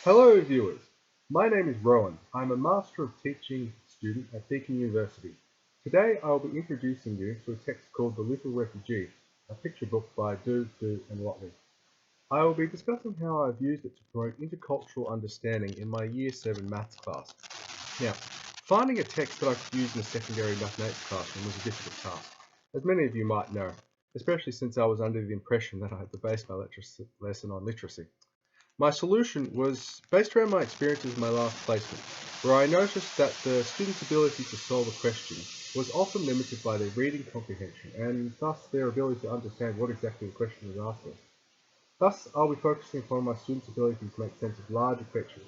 Hello viewers, my name is Rowan. I'm a Master of Teaching student at Deakin University. Today I'll be introducing you to a text called The Little Refugee, a picture book by Du and Watley. I will be discussing how I've used it to promote intercultural understanding in my Year 7 maths class. Now, finding a text that I could use in a secondary mathematics classroom was a difficult task, as many of you might know, especially since I was under the impression that I had to base my lesson on literacy. My solution was based around my experiences in my last placement, where I noticed that the student's ability to solve a question was often limited by their reading comprehension and thus their ability to understand what exactly the question was asking. Thus, I'll be focusing upon my students' ability to make sense of larger pictures,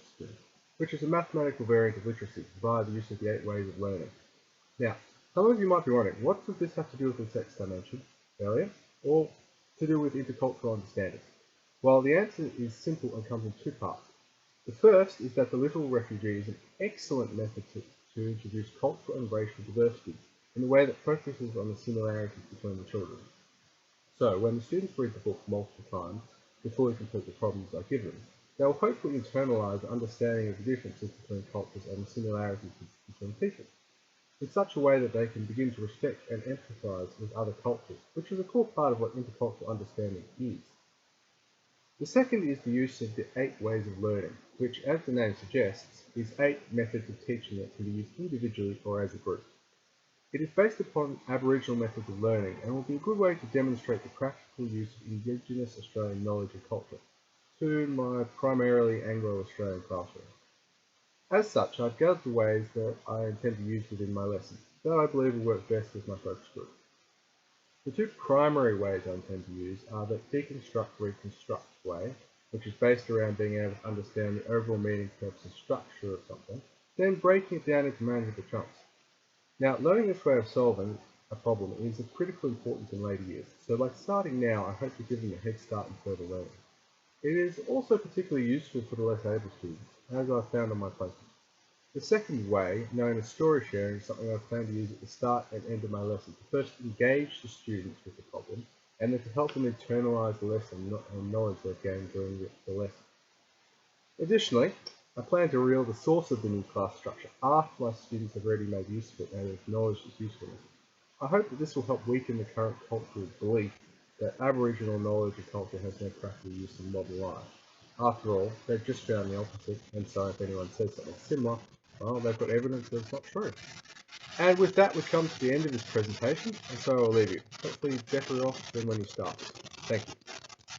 which is a mathematical variant of literacy via the use of the 8 ways of learning. Now, some of you might be wondering, what does this have to do with the text I mentioned earlier, or to do with intercultural understanding? Well, the answer is simple and comes in two parts. The first is that The Little Refugee is an excellent method to introduce cultural and racial diversity in a way that focuses on the similarities between the children. So, when the students read the book multiple times before they complete the problems I give them, they will hopefully internalize the understanding of the differences between cultures and the similarities between people, in such a way that they can begin to respect and empathize with other cultures, which is a core part of what intercultural understanding is. The second is the use of the 8 ways of learning, which, as the name suggests, is 8 methods of teaching that can be used individually or as a group. It is based upon Aboriginal methods of learning and will be a good way to demonstrate the practical use of Indigenous Australian knowledge and culture to my primarily Anglo-Australian classroom. As such, I've gathered the ways that I intend to use within my lesson that I believe will work best with my focus group. The two primary ways I intend to use are the deconstruct-reconstruct way, which is based around being able to understand the overall meaning, purpose, and structure of something, then breaking it down into manageable chunks. Now, learning this way of solving a problem is of critical importance in later years, so by starting now, I hope to give them a head start in further learning. It is also particularly useful for the less able students, as I've found on my placement. The second way, known as story sharing, is something I plan to use at the start and end of my lesson to first engage the students with the problem and then to help them internalize the lesson and knowledge they've gained during the lesson. Additionally, I plan to reveal the source of the new class structure after my students have already made use of it and acknowledged its usefulness. I hope that this will help weaken the current cultural belief that Aboriginal knowledge and culture has no practical use in modern life. After all, they've just found the opposite, and so if anyone says something similar, well, they've got evidence that it's not true. And with that, we've come to the end of this presentation, and so I'll leave you. Hopefully better off than when you started. Thank you.